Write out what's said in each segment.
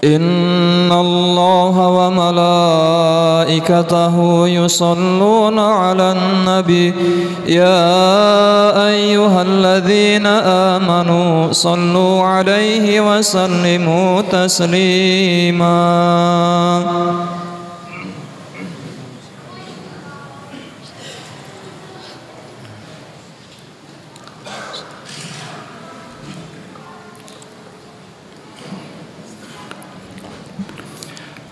إن الله وملائكته يصلون على النبي يا أيها الذين آمنوا صلوا عليه وسلموا تسليما.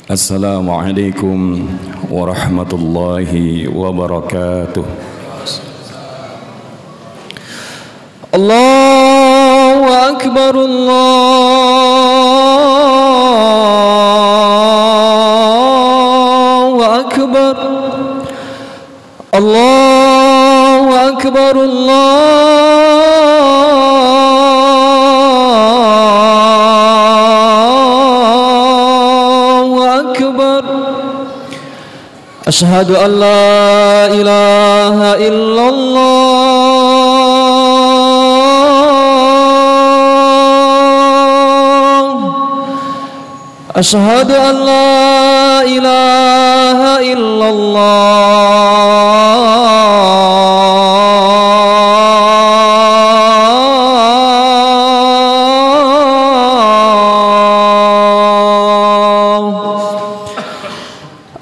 Assalamualaikum warahmatullahi wabarakatuh. Allahu Akbar, Allahu Akbar, Allahu Akbar, Ashhadu an la ilaha illallah. Ashhadu an la ilaha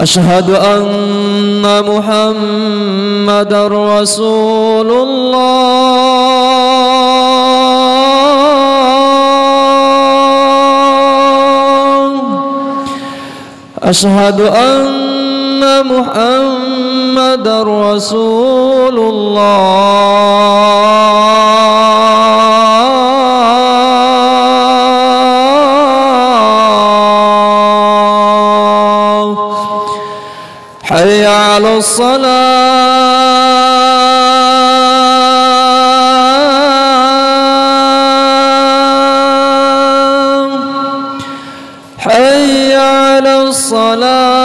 Ashhadu anna Muhammadar Rasulullah. Ashhadu anna Muhammadar Rasulullah. Hayya 'alas salah, hayya 'alas salah.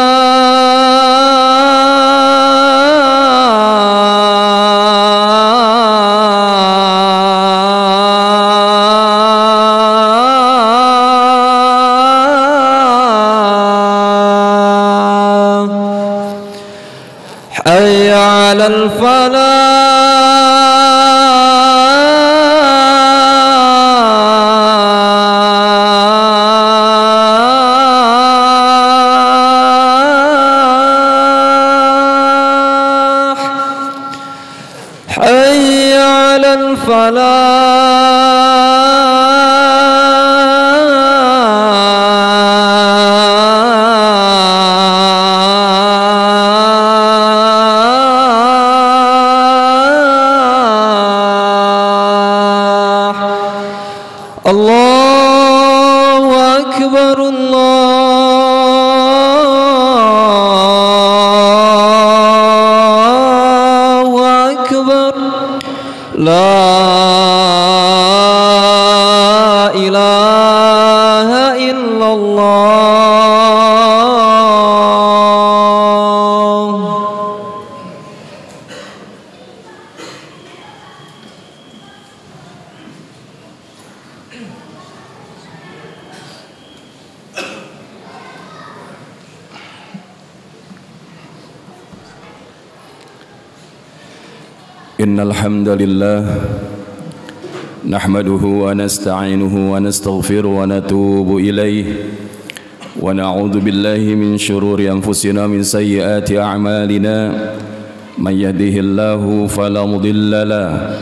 حي على الفلاح، حي على Allahu Akbar, Allahu Akbar, la ilaha illallah. Innal hamdalillah nahmaduhu wa nasta'inuhu wa nastaghfiruhu wa natubu ilayhi wa na'udzu billahi min shururi anfusina min sayyiati a'malina man yahdihillahu fala mudilla lahu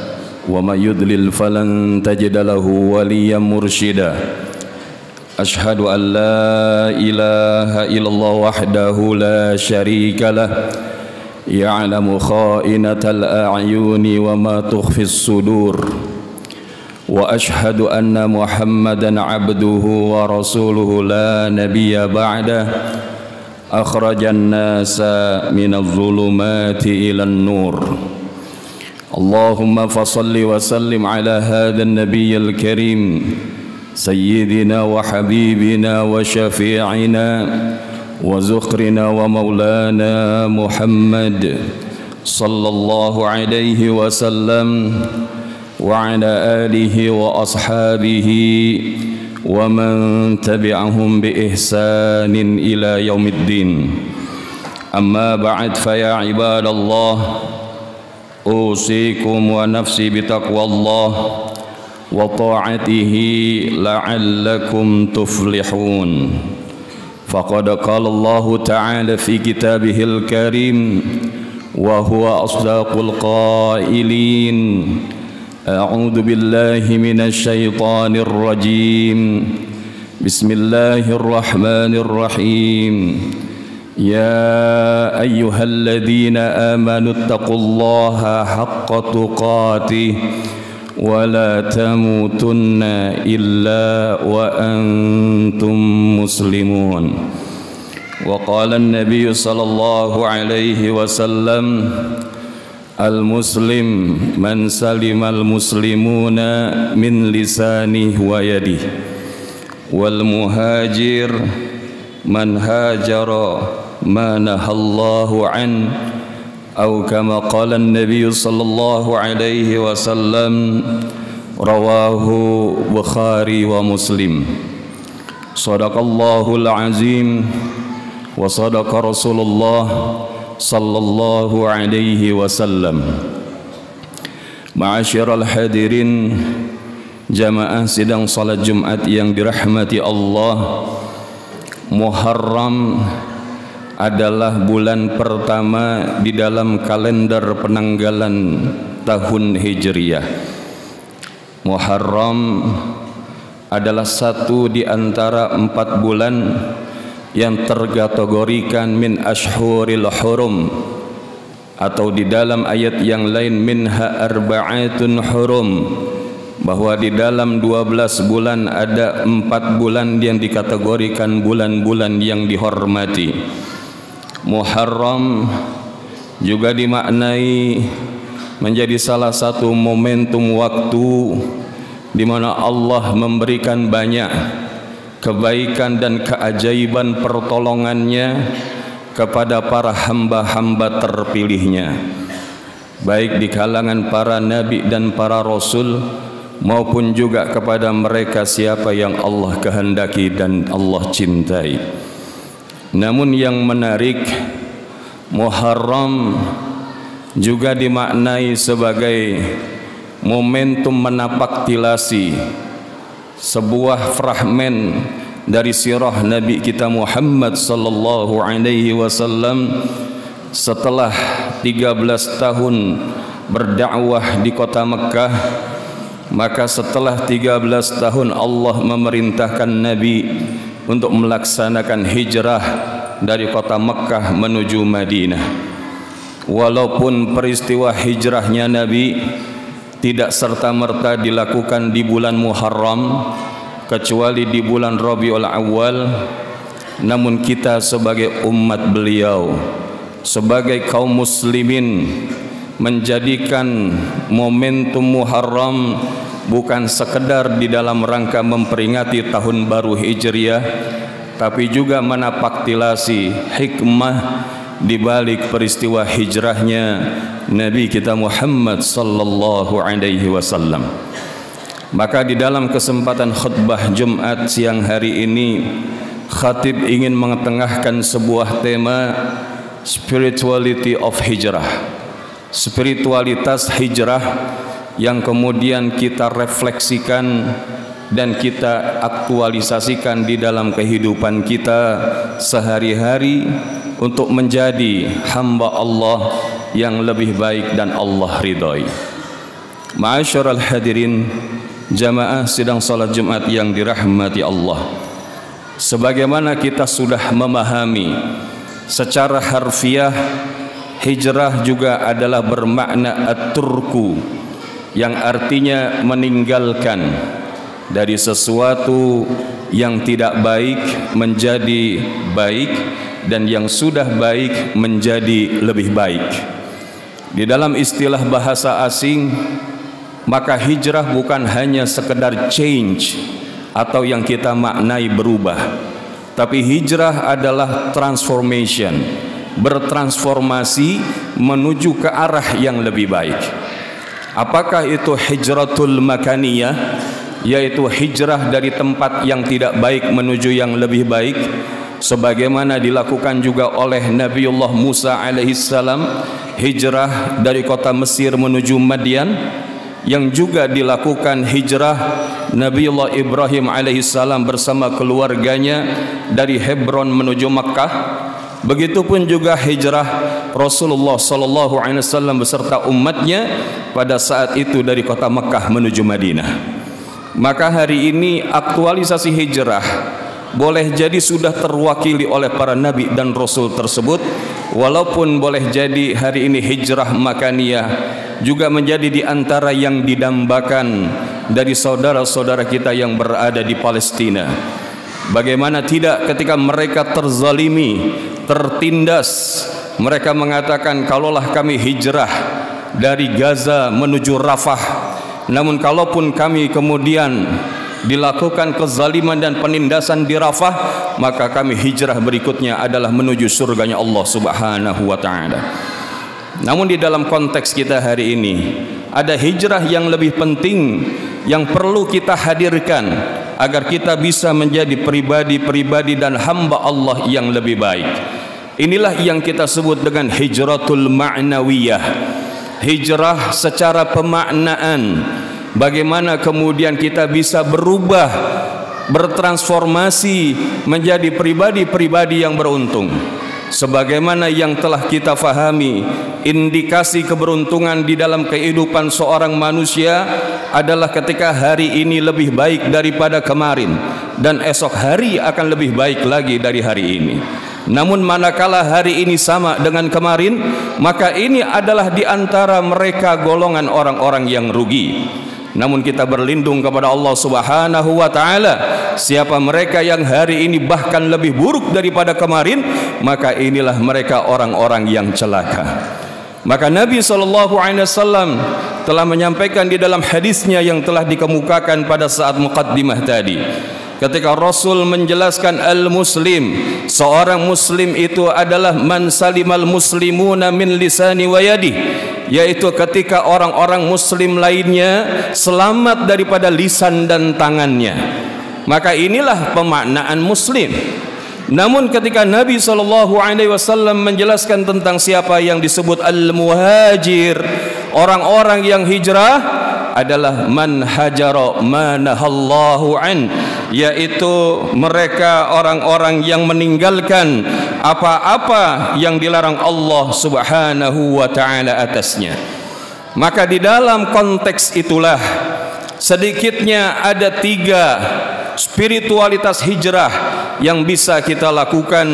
wa man yudlil falan tajida lahu waliyyan mursyida. Ashhadu an la ilaha illallah wahdahu la syarika lah ya'lamu kha'inatal a'yuni wa ma tukhfis sudur. Wa ashhadu anna Muhammadan abduhu wa rasuluhu la nabiyya ba'dah akhrajan nasa minadh dhulumati ilan nur. Allahumma fasalli wa sallim ala hadhan nabiyyil karim sayyidina wa habibina wa syafi'ina wa zukrina wa maulana Muhammad sallallahu alaihi wasallam wa ala alihi wa ashabihi ومن تبعهم بإحسان إلى يوم الدين. أما بعد فيا عباد الله أوصيكم ونفسي بتقوى الله وطاعته لعلكم تفلحون. فقد قال الله تعالى في كتابه الكريم وهو أصدق القائلين: أعوذ بالله من الشيطان الرجيم. بسم الله الرحمن الرحيم. يا أيها الذين آمنوا اتقوا الله حق تقاته ولا تموتن إلا وأنتم مسلمون. وقال النبي صلى الله عليه وسلم: المسلم من سلم المسلمون من لسانه ويده، والمهاجر من هاجر ما نهى الله عنه، أو كما قال النبي صلى الله عليه وسلم. رواه بخاري ومسلم. صدق الله العظيم وصدق رسول الله صلى الله عليه وسلم. Ma'asyiral hadirin, jamaah sidang salat Jumat yang dirahmati Allah, Muharram adalah bulan pertama di dalam kalender penanggalan tahun Hijriah. Muharram adalah satu di antara 4 bulan yang terkategorikan min ashhuril hurum, atau di dalam ayat yang lain minha arba'atun hurum, bahwa di dalam 12 bulan ada 4 bulan yang dikategorikan bulan-bulan yang dihormati. Muharram juga dimaknai menjadi salah satu momentum waktu di mana Allah memberikan banyak kebaikan dan keajaiban pertolongannya kepada para hamba-hamba terpilihnya, baik di kalangan para nabi dan para rasul, maupun juga kepada mereka siapa yang Allah kehendaki dan Allah cintai. Namun yang menarik, Muharram juga dimaknai sebagai momentum menapaktilasi sebuah fragmen dari sirah Nabi kita Muhammad sallallahu alaihi wasallam setelah 13 tahun berdakwah di kota Mekah. Maka setelah 13 tahun Allah memerintahkan Nabi untuk melaksanakan hijrah dari kota Mekah menuju Madinah. Walaupun peristiwa hijrahnya Nabi tidak serta-merta dilakukan di bulan Muharram, kecuali di bulan Rabiul Awal, namun kita sebagai umat beliau, sebagai kaum muslimin, menjadikan momentum Muharram bukan sekedar di dalam rangka memperingati tahun baru Hijriah, tapi juga menapaktilasi hikmah di balik peristiwa hijrahnya Nabi kita Muhammad sallallahu alaihi wasallam. Maka di dalam kesempatan khutbah Jumat siang hari ini, khatib ingin mengetengahkan sebuah tema spirituality of hijrah, spiritualitas hijrah yang kemudian kita refleksikan dan kita aktualisasikan di dalam kehidupan kita sehari-hari untuk menjadi hamba Allah yang lebih baik dan Allah ridhoi. Ma'asyiral hadirin, jamaah sidang salat Jumat yang dirahmati Allah, sebagaimana kita sudah memahami secara harfiah, hijrah juga adalah bermakna at-turku, yang artinya meninggalkan dari sesuatu yang tidak baik menjadi baik, dan yang sudah baik menjadi lebih baik. Di dalam istilah bahasa asing, maka hijrah bukan hanya sekedar change atau yang kita maknai berubah, tapi hijrah adalah transformation, bertransformasi menuju ke arah yang lebih baik. Apakah itu hijratul makaniyah yaitu hijrah dari tempat yang tidak baik menuju yang lebih baik, sebagaimana dilakukan juga oleh Nabiullah Musa alaihissalam, hijrah dari kota Mesir menuju Madian, yang juga dilakukan hijrah Nabiullah Ibrahim alaihissalam bersama keluarganya dari Hebron menuju Makkah. Begitupun juga hijrah Rasulullah sallallahu alaihi wasallam beserta umatnya pada saat itu dari kota Makkah menuju Madinah. Maka hari ini aktualisasi hijrah boleh jadi sudah terwakili oleh para nabi dan rasul tersebut, walaupun boleh jadi hari ini hijrah makaniyah juga menjadi di antara yang didambakan dari saudara-saudara kita yang berada di Palestina. Bagaimana tidak ketika mereka terzalimi, tertindas, mereka mengatakan kalaulah kami hijrah dari Gaza menuju Rafah, namun kalaupun kami kemudian dilakukan kezaliman dan penindasan di Rafah, maka kami hijrah berikutnya adalah menuju surganya Allah Subhanahu wa taala. Namun di dalam konteks kita hari ini ada hijrah yang lebih penting yang perlu kita hadirkan agar kita bisa menjadi pribadi-pribadi dan hamba Allah yang lebih baik. Inilah yang kita sebut dengan hijratul ma'nawiyah, hijrah secara pemaknaan. Bagaimana kemudian kita bisa berubah, bertransformasi menjadi pribadi-pribadi yang beruntung. Sebagaimana yang telah kita fahami, indikasi keberuntungan di dalam kehidupan seorang manusia adalah ketika hari ini lebih baik daripada kemarin, dan esok hari akan lebih baik lagi dari hari ini. Namun manakala hari ini sama dengan kemarin, maka ini adalah di antara mereka golongan orang-orang yang rugi. Namun kita berlindung kepada Allah Subhanahu wa taala, siapa mereka yang hari ini bahkan lebih buruk daripada kemarin, maka inilah mereka orang-orang yang celaka. Maka Nabi SAW telah menyampaikan di dalam hadisnya yang telah dikemukakan pada saat muqaddimah tadi, ketika Rasul menjelaskan al-muslim, seorang muslim itu adalah man salimal muslimuna min lisani wa yadi, yaitu ketika orang-orang muslim lainnya selamat daripada lisan dan tangannya. Maka inilah pemaknaan muslim. Namun ketika Nabi SAW menjelaskan tentang siapa yang disebut al-muhajir, orang-orang yang hijrah, adalah man hajara manahallahu an, yaitu mereka orang-orang yang meninggalkan apa-apa yang dilarang Allah Subhanahu wa taala atasnya. Maka di dalam konteks itulah sedikitnya ada 3 spiritualitas hijrah yang bisa kita lakukan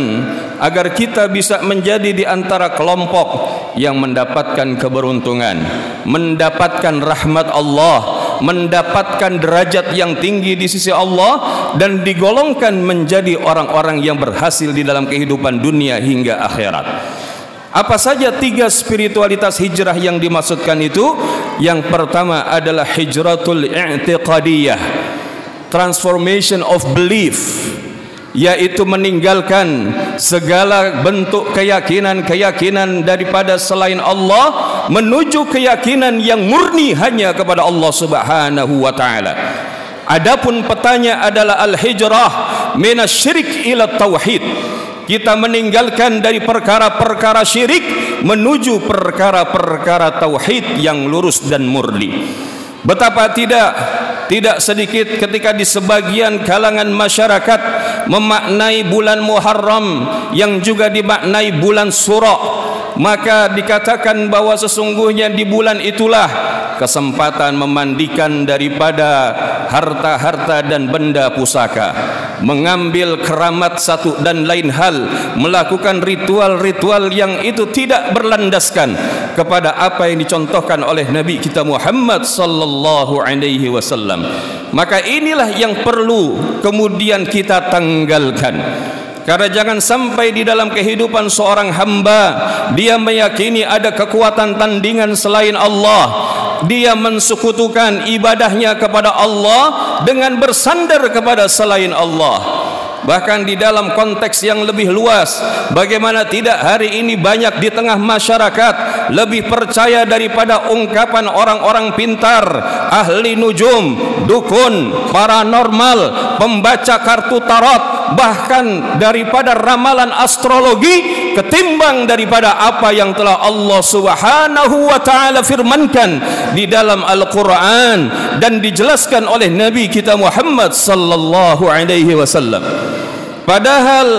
agar kita bisa menjadi di antara kelompok yang mendapatkan keberuntungan, mendapatkan rahmat Allah, mendapatkan derajat yang tinggi di sisi Allah, dan digolongkan menjadi orang-orang yang berhasil di dalam kehidupan dunia hingga akhirat. Apa saja 3 spiritualitas hijrah yang dimaksudkan itu? Yang pertama adalah hijratul i'tiqadiyah, transformation of belief, yaitu meninggalkan segala bentuk keyakinan-keyakinan daripada selain Allah menuju keyakinan yang murni hanya kepada Allah Subhanahu wa taala. Adapun petanya adalah al-hijrah minasyirik ila tauhid. Kita meninggalkan dari perkara-perkara syirik menuju perkara-perkara tauhid yang lurus dan murni. Betapa tidak sedikit ketika di sebagian kalangan masyarakat memaknai bulan Muharram yang juga dimaknai bulan Sura, maka dikatakan bahwa sesungguhnya di bulan itulah kesempatan memandikan daripada harta-harta dan benda pusaka, mengambil keramat satu dan lain hal, melakukan ritual-ritual yang itu tidak berlandaskan kepada apa yang dicontohkan oleh Nabi kita Muhammad sallallahu alaihi wasallam. Maka inilah yang perlu kemudian kita tanggalkan. Karena jangan sampai di dalam kehidupan seorang hamba dia meyakini ada kekuatan tandingan selain Allah, dia mensekutukan ibadahnya kepada Allah dengan bersandar kepada selain Allah. bahkan di dalam konteks yang lebih luas, bagaimana tidak hari ini banyak di tengah masyarakat lebih percaya daripada ungkapan orang-orang pintar, ahli nujum, dukun, paranormal, pembaca kartu tarot, bahkan daripada ramalan astrologi, ketimbang daripada apa yang telah Allah Subhanahu wa taala firmankan di dalam Al-Qur'an dan dijelaskan oleh Nabi kita Muhammad sallallahu alaihi wasallam. Padahal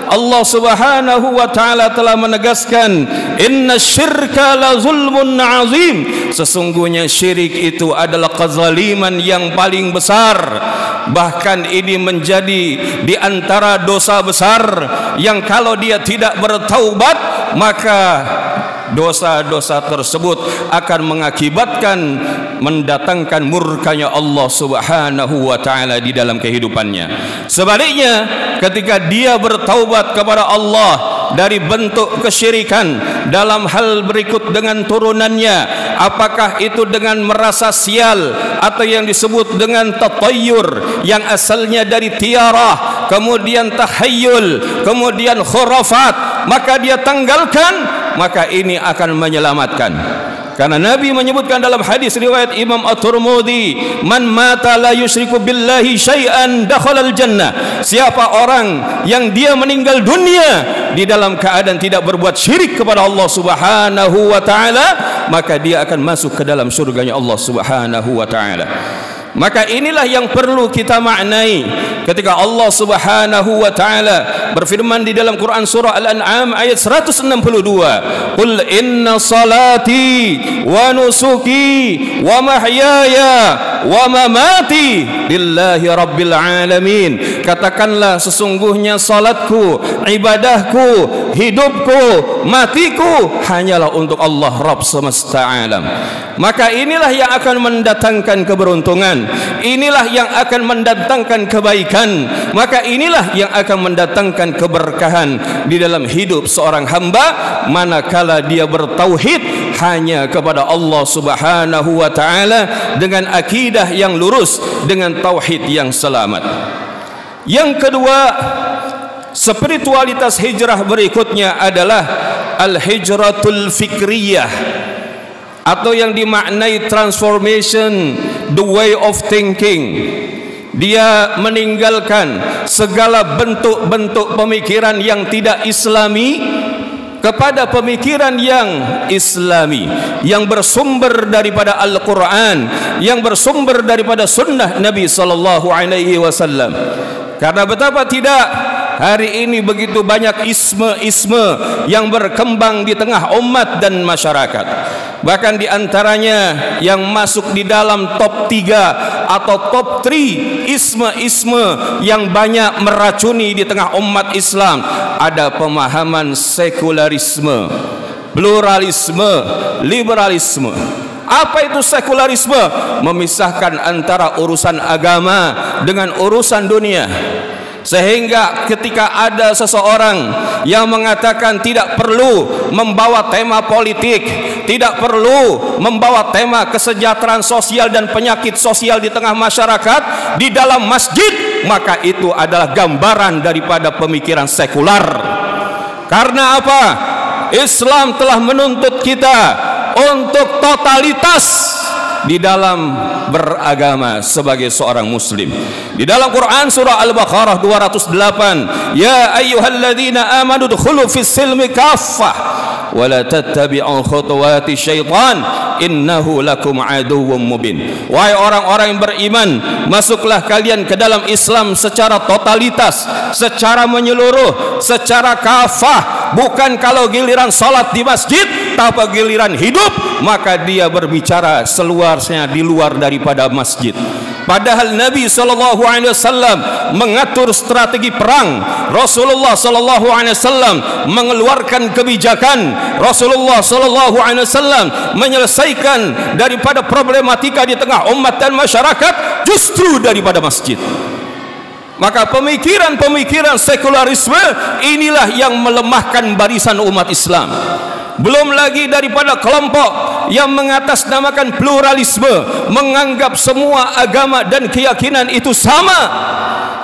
Allah Subhanahu wa taala telah menegaskan, innasyirka la zulmun azim, sesungguhnya syirik itu adalah kezaliman yang paling besar. Bahkan ini menjadi di antara dosa besar yang kalau dia tidak bertaubat, maka dosa-dosa tersebut akan mengakibatkan mendatangkan murkanya Allah Subhanahu wa taala di dalam kehidupannya. Sebaliknya, ketika dia bertaubat kepada Allah dari bentuk kesyirikan dalam hal berikut dengan turunannya, apakah itu dengan merasa sial atau yang disebut dengan tatayyur yang asalnya dari tiarah, kemudian tahayyul, kemudian khurafat, maka dia tanggalkan, maka ini akan menyelamatkan. Karena Nabi menyebutkan dalam hadis riwayat Imam At-Tirmidzi, man mata la yusyriku billahi syai'an dakhalal jannah, siapa orang yang dia meninggal dunia di dalam keadaan tidak berbuat syirik kepada Allah Subhanahu wa taala, maka dia akan masuk ke dalam surganya Allah Subhanahu wa taala. Maka inilah yang perlu kita maknai ketika Allah Subhanahu wa taala berfirman di dalam Quran surah Al-An'am ayat 162, qul inna salati wa nusuki wa mahyaya wa mamati lillahi rabbil alamin, katakanlah sesungguhnya salatku, ibadahku, hidupku, matiku hanyalah untuk Allah Rabb semesta alam. Maka inilah yang akan mendatangkan keberuntungan, inilah yang akan mendatangkan kebaikan, maka inilah yang akan mendatangkan keberkahan di dalam hidup seorang hamba manakala dia bertauhid hanya kepada Allah Subhanahu wa taala dengan akidah yang lurus, dengan tauhid yang selamat. Yang kedua, spiritualitas hijrah berikutnya adalah al-hijratul fikriyah, atau yang dimaknai transformation, the way of thinking. Dia meninggalkan segala bentuk-bentuk pemikiran yang tidak islami kepada pemikiran yang islami, yang bersumber daripada Al-Quran, yang bersumber daripada sunnah Nabi sallallahu alaihi wasallam. Karena betapa tidak, hari ini begitu banyak isme-isme yang berkembang di tengah umat dan masyarakat. Bahkan di antaranya yang masuk di dalam top 3 atau top 3 isme-isme yang banyak meracuni di tengah umat Islam, ada pemahaman sekularisme, pluralisme, liberalisme. Apa itu sekularisme? Memisahkan antara urusan agama dengan urusan dunia. Sehingga ketika ada seseorang yang mengatakan tidak perlu membawa tema politik, tidak perlu membawa tema kesejahteraan sosial dan penyakit sosial di tengah masyarakat di dalam masjid, maka itu adalah gambaran daripada pemikiran sekular. Karena apa? Islam telah menuntut kita untuk totalitas di dalam beragama sebagai seorang muslim. Di dalam Quran surah Al-Baqarah 208, ya ayyuhalladzina amanu dkhulu fis silmi kaffah wa la tattabi'u khutuwati syaitan innahu lakum aduwwum mubin. Wahai orang-orang yang beriman, masuklah kalian ke dalam Islam secara totalitas, secara menyeluruh, secara kafah. Bukan kalau giliran salat di masjid, tapi giliran hidup maka dia berbicara seluasnya di luar daripada masjid. Padahal Nabi SAW mengatur strategi perang, Rasulullah SAW mengeluarkan kebijakan, Rasulullah SAW menyelesaikan daripada problematika di tengah umat dan masyarakat justru daripada masjid. Maka pemikiran-pemikiran sekularisme inilah yang melemahkan barisan umat Islam. belum lagi daripada kelompok yang mengatasnamakan pluralisme, menganggap semua agama dan keyakinan itu sama.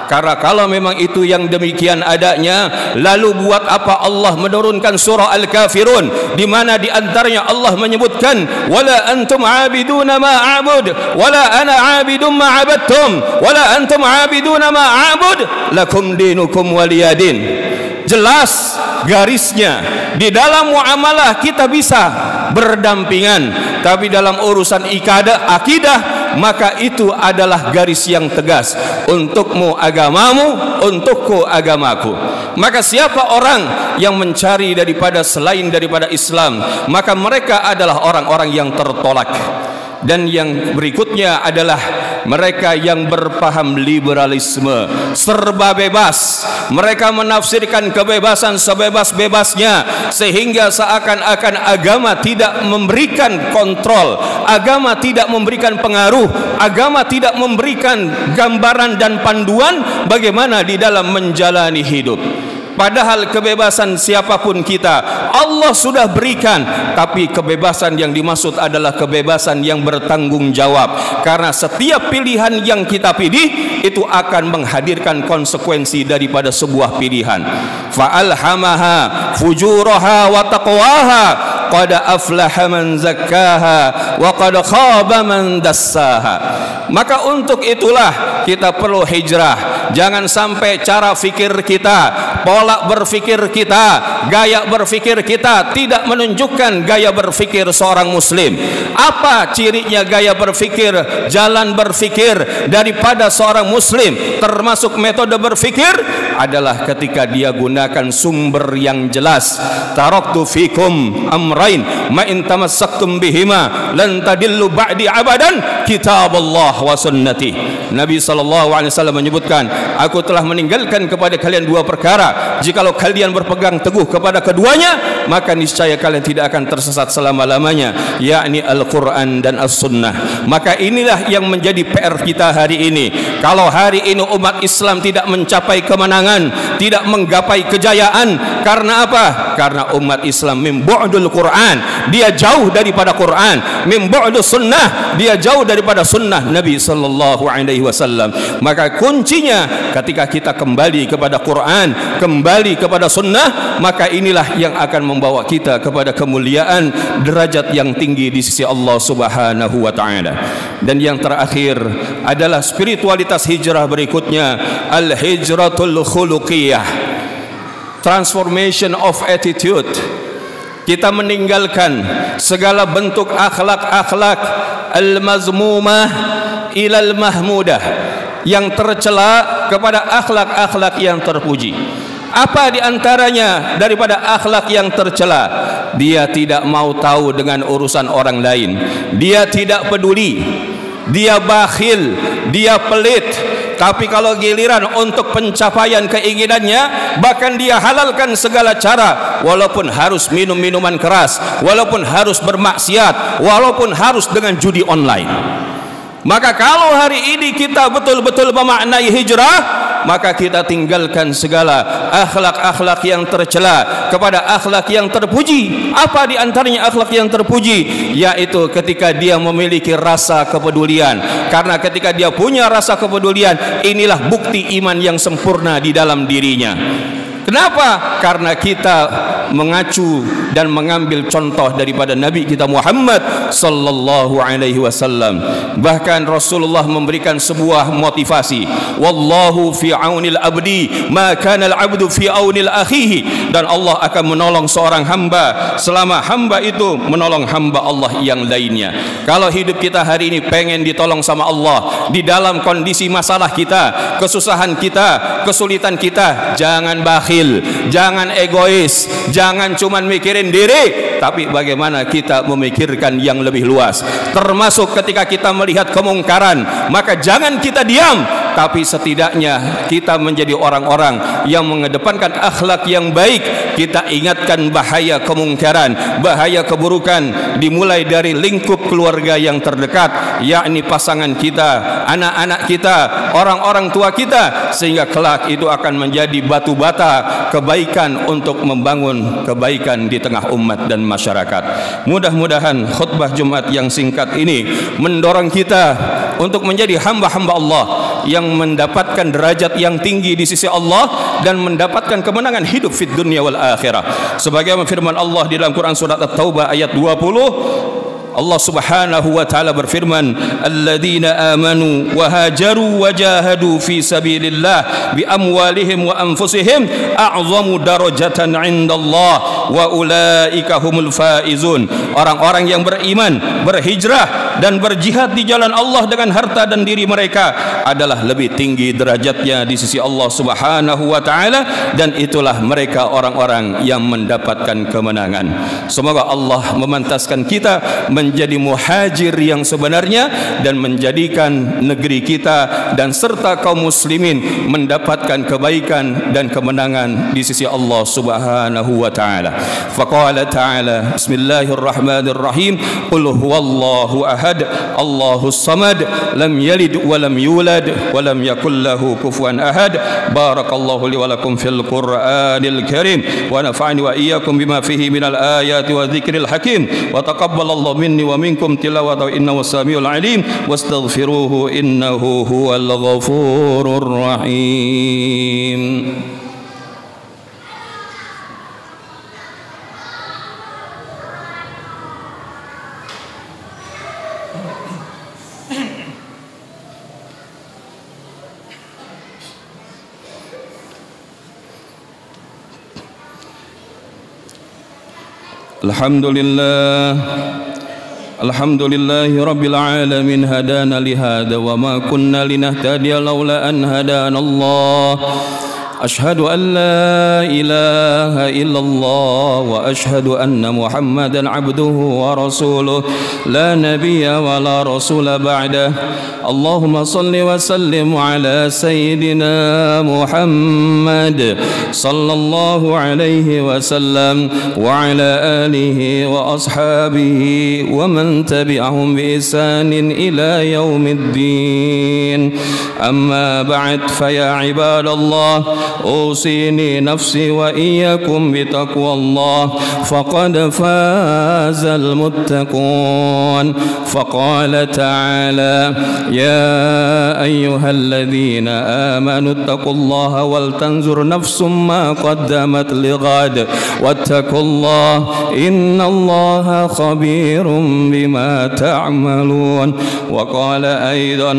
Karena kalau memang itu yang demikian adanya, lalu buat apa Allah menurunkan surah Al-Kafirun, di mana di antaranya Allah menyebutkan wala antum aabiduna ma a'bud wala ana aabidum ma abadtum wala antum aabiduna ma a'bud lakum dinukum waliyadin. Jelas garisnya, di dalam muamalah kita bisa berdampingan, tapi dalam urusan akidah maka itu adalah garis yang tegas. Untukmu agamamu, untukku agamaku. Maka siapa orang yang mencari daripada selain daripada Islam, maka mereka adalah orang-orang yang tertolak. Dan yang berikutnya adalah mereka yang berpaham liberalisme, serba bebas. Mereka menafsirkan kebebasan sebebas-bebasnya, sehingga seakan-akan agama tidak memberikan kontrol, agama tidak memberikan pengaruh, agama tidak memberikan gambaran dan panduan bagaimana di dalam menjalani hidup. Padahal kebebasan siapapun kita Allah sudah berikan, tapi kebebasan yang dimaksud adalah kebebasan yang bertanggung jawab, karena setiap pilihan yang kita pilih itu akan menghadirkan konsekuensi daripada sebuah pilihan. Fa'alhamaha fujuraha wa taqwaha qad aflaha man zakkaha wa qad khaba man dassaha. Maka untuk itulah kita perlu hijrah. Jangan sampai cara fikir kita, pola berfikir kita, gaya berfikir kita tidak menunjukkan gaya berfikir seorang muslim. Apa cirinya gaya berfikir, jalan berfikir daripada seorang muslim, termasuk metode berfikir adalah ketika dia gunakan sumber yang jelas. Taraktu fikum amrain ma in tamassaktum bihima lan tadillu ba'di abadan, kitabullah wa sunnati. Nabi SAW menyebutkan, aku telah meninggalkan kepada kalian dua perkara, jikalau kalian berpegang teguh kepada keduanya maka niscaya kalian tidak akan tersesat selama-lamanya, yakni Al-Quran dan As-Sunnah. Maka inilah yang menjadi PR kita hari ini. Kalau hari ini umat Islam tidak mencapai kemenangan, tidak menggapai kejayaan, karena apa? Karena umat Islam min bu'dul Quran, dia jauh daripada Quran, min bu'dus sunnah, dia jauh daripada sunnah Nabi sallallahu alaihi wasallam. Maka kuncinya ketika kita kembali kepada Quran, kembali kepada sunnah, maka inilah yang akan membawa kita kepada kemuliaan, derajat yang tinggi di sisi Allah Subhanahu wa taala. Dan yang terakhir adalah spiritualitas hijrah berikutnya, al-hijratul khuluqiyah, transformation of attitude. Kita meninggalkan segala bentuk akhlak-akhlak al-mazmumah ilal mahmudah, yang tercela kepada akhlak-akhlak yang terpuji. Apa diantaranya daripada akhlak yang tercela? Dia tidak mau tahu dengan urusan orang lain, dia tidak peduli, dia bakhil, dia pelit. Tapi kalau giliran untuk pencapaian keinginannya, bahkan dia halalkan segala cara, walaupun harus minum minuman keras, walaupun harus bermaksiat, walaupun harus dengan judi online. Maka kalau hari ini kita betul-betul memaknai hijrah, maka kita tinggalkan segala akhlak-akhlak yang tercela kepada akhlak yang terpuji. Apa di antaranya akhlak yang terpuji? Yaitu ketika dia memiliki rasa kepedulian. Karena ketika dia punya rasa kepedulian, inilah bukti iman yang sempurna di dalam dirinya. Kenapa? Karena kita mengacu dan mengambil contoh daripada Nabi kita Muhammad sallallahu alaihi wasallam. Bahkan Rasulullah memberikan sebuah motivasi, wallahu fi aunil abdi ma kana al abdu fi aunil akhihi. Dan Allah akan menolong seorang hamba selama hamba itu menolong hamba Allah yang lainnya. Kalau hidup kita hari ini pengen ditolong sama Allah di dalam kondisi masalah kita, kesusahan kita, kesulitan kita, jangan bakhil, jangan egois, jangan cuman mikirin diri, tapi bagaimana kita memikirkan yang lebih luas. Termasuk ketika kita melihat kemungkaran, maka jangan kita diam, tapi setidaknya kita menjadi orang-orang yang mengedepankan akhlak yang baik. Kita ingatkan bahaya kemungkaran, bahaya keburukan, dimulai dari lingkup keluarga yang terdekat, yakni pasangan kita, anak-anak kita, orang-orang tua kita, sehingga kelak itu akan menjadi batu bata kebaikan untuk membangun kebaikan di tengah umat dan masyarakat. Mudah-mudahan khutbah Jumat yang singkat ini mendorong kita untuk menjadi hamba-hamba Allah yang mendapatkan derajat yang tinggi di sisi Allah dan mendapatkan kemenangan hidup fid dunya wal akhirah. Sebagaimana firman Allah di dalam Quran surat At-Taubah ayat 20, Allah Subhanahu wa taala berfirman, alladzina amanu wa hajaru wa jahadu fi sabilillah bi amwalihim wa anfusihim a'zamu darajatan 'indallah wa ulaika humul faizun. Orang-orang yang beriman, berhijrah dan berjihad di jalan Allah dengan harta dan diri mereka adalah lebih tinggi derajatnya di sisi Allah Subhanahu wa taala, dan itulah mereka orang-orang yang mendapatkan kemenangan. Semoga Allah memantaskan kita menjadi muhajir yang sebenarnya dan menjadikan negeri kita dan serta kaum muslimin mendapatkan kebaikan dan kemenangan di sisi Allah Subhanahu wa taala. Faqala ta'ala, bismillahirrahmanirrahim, qul huwallahu ahad, Allahus samad, lam yalid wa lam yulad wa lam yakul lahu kufuwan ahad. Barakallahu li wa lakum fil Qur'anil Karim wa nafa'ani wa iyyakum bima fihi minal ayati wa dzikril hakim wa taqabbalallahu minni wa minkum tilawatahu innahu samiul alim wastaghfiruhu innahu huwal ghafurur rahim. Alhamdulillahi rabbil alamin, hadana lihada wa ma kunna linahtadiya laula an hadana Allah. Ashhadu an la ilaha illallah wa ashhadu anna Muhammadan abduhu wa rasuluh la nabiyya wa la rasula ba'dah. Allahumma salli wa sallim ala sayyidina Muhammad sallallahu alaihi wasallam wa ala alihi wa ashabihi wa man tabi'ahum bi ihsanin ila yaumiddin. Amma ba'd, fa ya ibadallah, أوصيني نفسي وإياكم بتقوى الله فقد فاز المتقون. فقال تعالى يا أيها الذين آمنوا اتقوا الله ولتنظر نفس ما قدمت لغد واتقوا الله إن الله خبير بما تعملون. وقال أيضا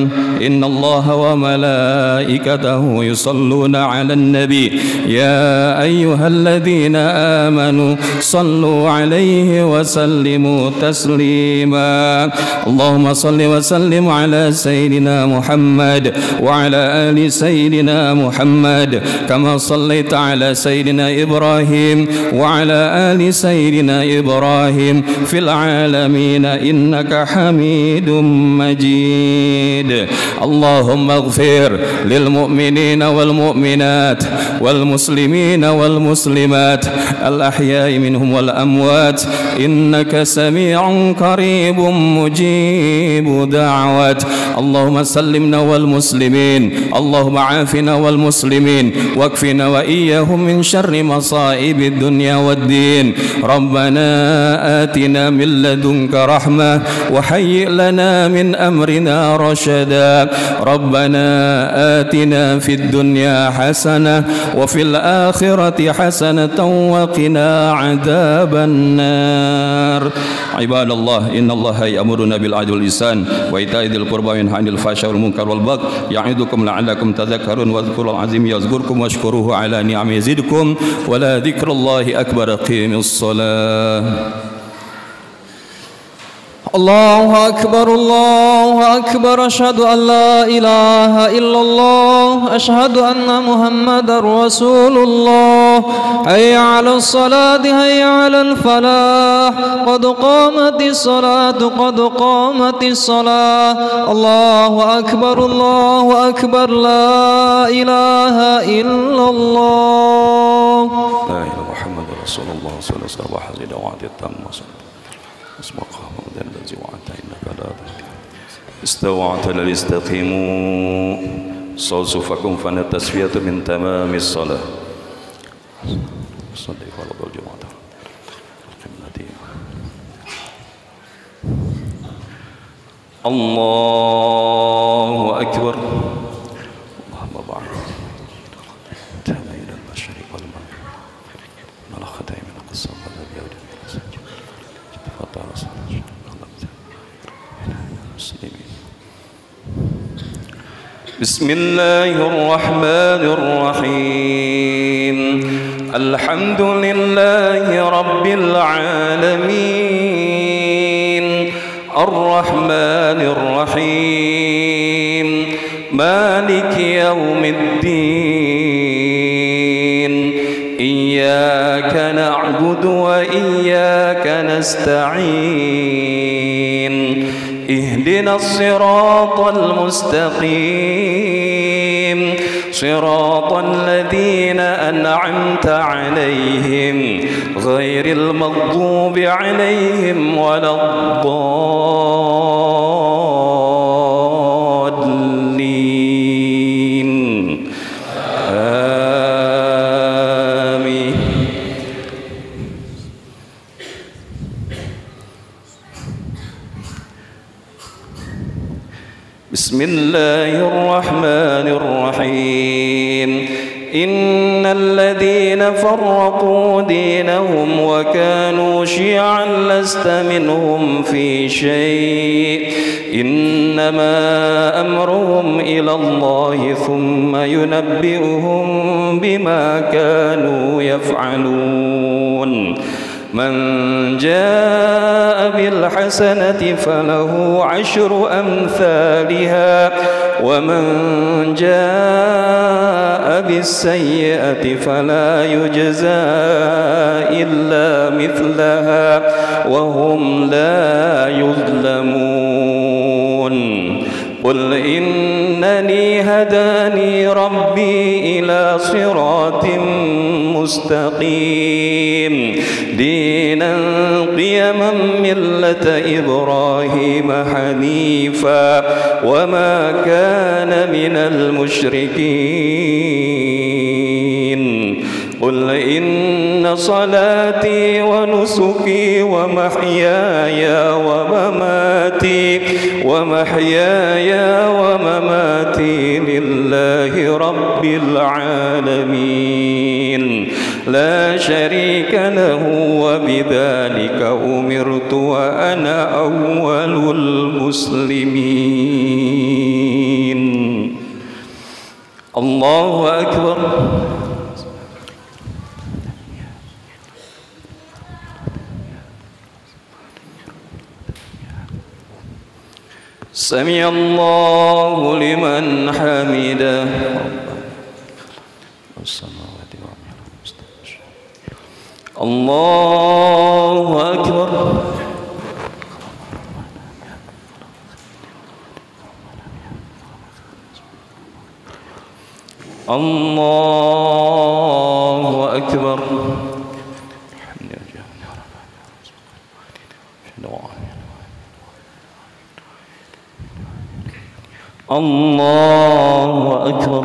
إن الله وملائكته يصلون على النبي يا أيها الذين آمنوا صلوا عليه وسلموا تسليما. اللهم صل وسلم على سيدنا محمد وعلى آل سيدنا محمد كما صليت على سيدنا إبراهيم وعلى آل سيدنا إبراهيم في العالمين إنك حميد مجيد. اللهم اغفر للمؤمنين والمؤمنات والمسلمين والمسلمات الأحياء منهم والأموات إنك سميع قريب مجيب دعوات. اللهم سلمنا والمسلمين، اللهم عافنا والمسلمين واكفنا وإياهم من شر مصائب الدنيا والدين. ربنا آتنا من لدنك رحمة وهيئ لنا من أمرنا رشدا. ربنا آتنا في الدنيا حسنة وفي الآخرة حسنة وقنا عذاب النار. عباد الله، إن الله يأمرنا بالعدل والإحسان وإيتاء ذي القربى وينهى عن الفحشاء والمنكر والبغي يعظكم لعلكم تذكرون. واذكروا العظيم يذكركم واشكروه على نعمه يزدكم ولذكر الله أكبر. قيموا الصلاة. الله أكبر الله أكبر أشهد أن لا إله إلا الله أشهد أن محمدا رسول الله حي على الصلاة حي على الفلاح قد قامت الصلاة قد قامت الصلاة الله أكبر لا إله إلا الله لا إله محمد رسول الله صلى الله عليه وسلم وحزن وعد التام اسمك محمد الذي وعدت إنك لا تهدي استوى اعتدل استقيموا صوصفكم فان التسوية من تمام الصلاة صلي فرض الجمعة الله أكبر اللهم بارك تهمين المشرق والمغرب ملخت من قصة الذي يودي من السجن تفضل صلى المسلمين بسم الله الرحمن الرحيم الحمد لله رب العالمين الرحمن الرحيم مالك يوم الدين إياك نعبد وإياك نستعين اهدنا الصراط المستقيم صراط الذين أنعمت عليهم غير المغضوب عليهم ولا الضالين آمين بسم الله الرحمن الرحيم إن الذين فرقوا دينهم وكانوا شيعا لست منهم في شيء إنما أمرهم إلى الله ثم ينبئهم بما كانوا يفعلون من جاء بالحسنة فله عشر أمثالها ومن جاء بالسيئة فلا يجزى إلا مثلها وهم لا يظلمون قل إنني هداني ربي إلى صراط مستقيم دينا قيما ملة إبراهيم حنيفا وما كان من المشركين قل إن صلاتي ونسكي ومحياي ومماتي لله رب العالمين لا شريك له وبذلك أمرت وأنا أول المسلمين الله أكبر سمع الله لمن حمده الله أكبر الله أكبر الله أكبر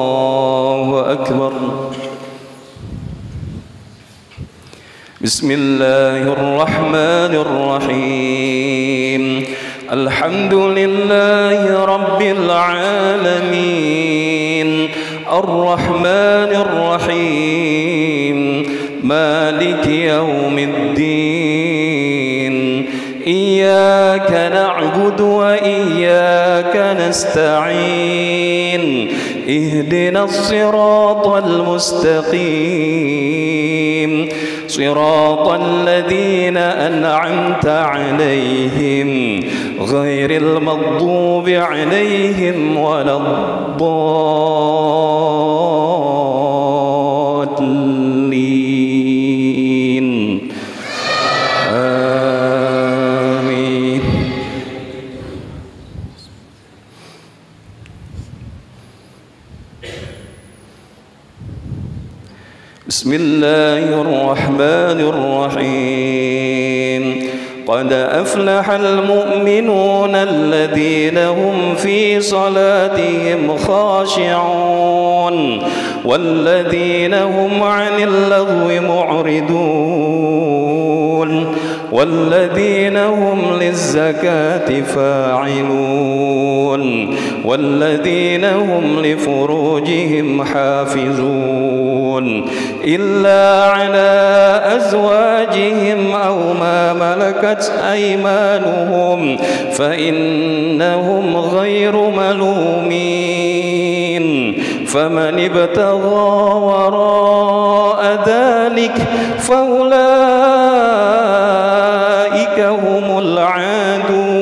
الله أكبر بسم الله الرحمن الرحيم الحمد لله رب العالمين الرحمن الرحيم مالك يوم الدين إياك نعبد نعبد وإياك نستعين اهدنا الصراط المستقيم صراط الذين أنعمت عليهم غير المغضوب عليهم ولا الضالين آمين. بسم الله الرحمن الرحيم. قد أفلح المؤمنون الذين هم في صلاتهم خاشعون والذين هم عن اللغو معرضون والذين هم للزكاة فاعلون والذين هم لفروجهم حافظون إلا على أزواجهم أو ما ملكت أيمانهم فإنهم غير ملومين. فمن ابتغى وراء ذلك فأولئك هم العادون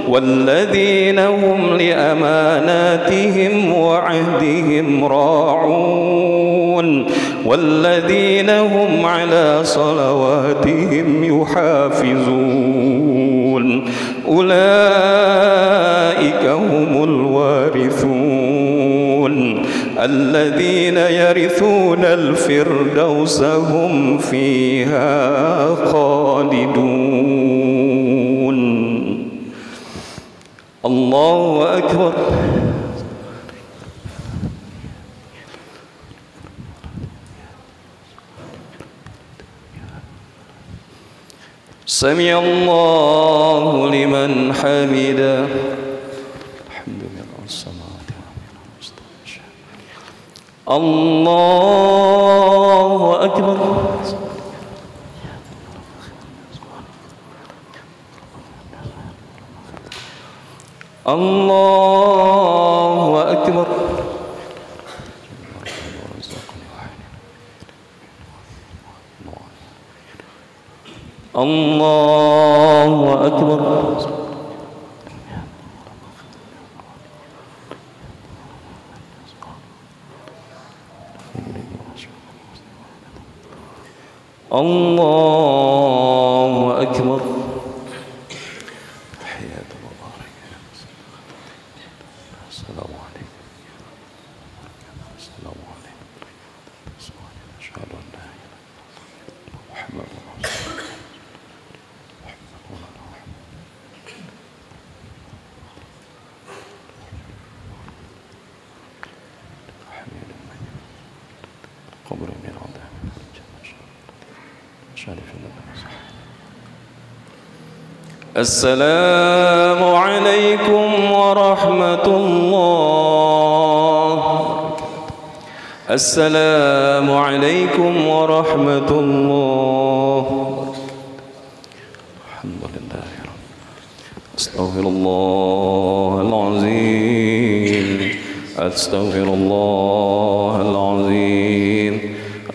والذين هم لأماناتهم وعهدهم راعون والذين هم على صلواتهم يحافظون أولئك هم الوارثون الذين يرثون الفردوس هم فيها خالدون. الله أكبر. سمع الله لمن حمده. الحمد لله والصلاة الله أكبر. الله أكبر. الله أكبر. الله أكبر. حياة مبارك. السلام عليكم. السلام عليكم. أشهد أن لا إله إلا الله محمد رسول الله. قبر من عذاب السلام عليكم ورحمة الله. السلام عليكم ورحمة الله. الحمد لله. أستغفر الله العظيم. أستغفر الله العظيم.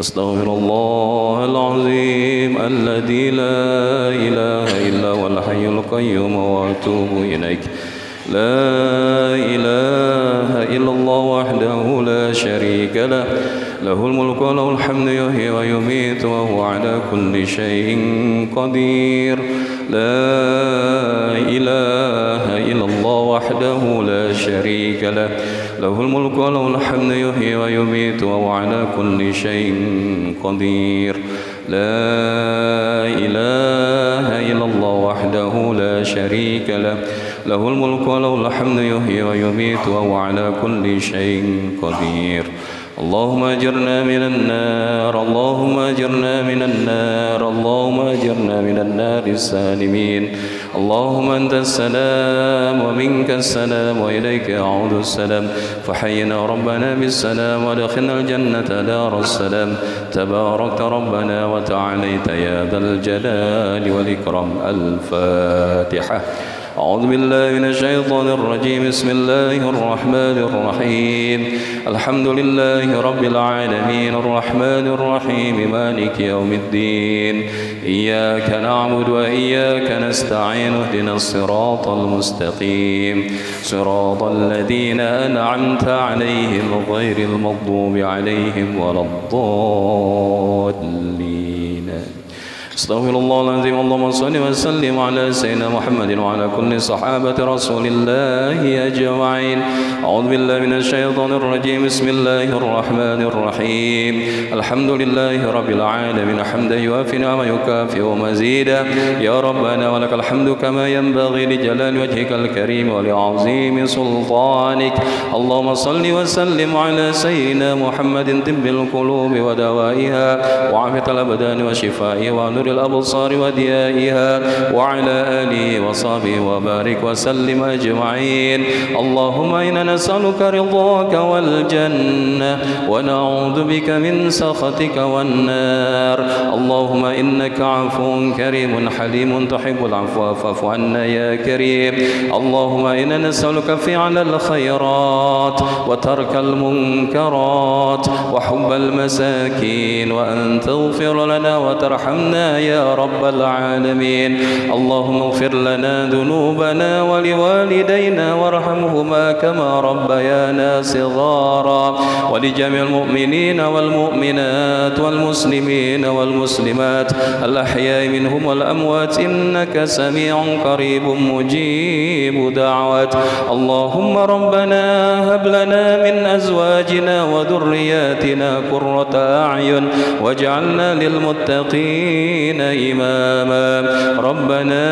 أستغفر الله العظيم الذي لا إله إلا هو الحي القيوم وأتوب إليك. لا إله إلا الله وحده لا شريك له له الملك وله الحمد يحيي ويميت وهو على كل شيء قدير. لا إله إلا الله وحده لا شريك له له الملك وله الحمد يحيي ويميت وهو على كل شيء قدير. لا إله إلا الله وحده لا شريك له له الملك وله الحمد يحيي ويميت وهو على كل شيء قدير. اللهم أجرنا من النار اللهم أجرنا من النار اللهم أجرنا من النار السالمين اللهم أنت السلام ومنك السلام وإليك يعود السلام فحينا ربنا بالسلام وادخلنا الجنة دار السلام تباركت ربنا وتعاليت يا ذا الجلال والإكرام. الفاتحة. أعوذ بالله من الشيطان الرجيم. بسم الله الرحمن الرحيم. الحمد لله رب العالمين الرحمن الرحيم مالك يوم الدين إياك نعبد وإياك نستعين اهدنا الصراط المستقيم صراط الذين أنعمت عليهم غير المغضوب عليهم ولا الضالين. استغفر الله العظيم. اللهم صل وسلم على سيدنا محمد وعلى كل صحابة رسول الله أجمعين. أعوذ بالله من الشيطان الرجيم. بسم الله الرحمن الرحيم. الحمد لله رب العالمين حمدا يوافي نعمه يكافئ مزيدا. يا ربنا ولك الحمد كما ينبغي لجلال وجهك الكريم ولعظيم سلطانك. اللهم صل وسلم على سيدنا محمد طب القلوب ودوائها وعافية الأبدان وشفائها ونور الأبصار وديائها وعلى آله وصحبه وبارك وسلم أجمعين. اللهم إنا نسألك رضاك والجنة ونعوذ بك من سخطك والنار. اللهم إنك عفو كريم حليم تحب العفو فاعف عنا يا كريم. اللهم إنا نسألك فعل الخيرات وترك المنكرات وحب المساكين وأن تغفر لنا وترحمنا يا رب العالمين. اللهم اغفر لنا ذنوبنا ولوالدينا وارحمهما كما ربيانا صغارا ولجميع المؤمنين والمؤمنات والمسلمين والمسلمات الأحياء منهم والأموات إنك سميع قريب مجيب دعوات. اللهم ربنا هب لنا من أزواجنا وذرياتنا قرة أعين واجعلنا للمتقين إماما. ربنا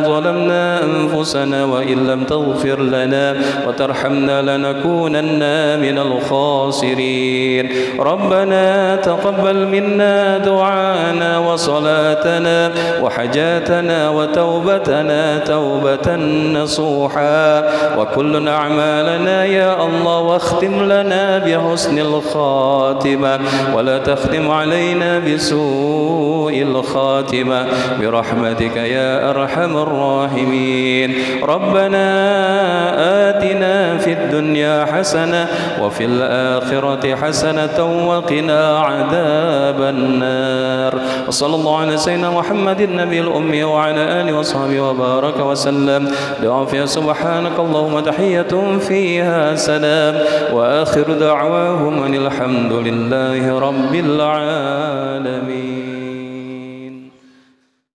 ظلمنا أنفسنا وإن لم تغفر لنا وترحمنا لنكونن من الخاسرين. ربنا تقبل منا دعاءنا وصلاتنا وحاجاتنا وتوبتنا توبة نصوحا وكل أعمالنا يا الله واختم لنا بحسن الخاتمة ولا تختم علينا بسوء الخاتمة برحمتك يا أرحم الراحمين. ربنا آتنا في الدنيا حسنة وفي الآخرة حسنة وقنا عذاب النار. وصلى الله على سيدنا محمد النبي الأمي وعلى آله وصحبه وبارك وسلم. دعوة سبحانك اللهم تحية فيها سلام وآخر دعواهم أن الحمد لله رب العالمين.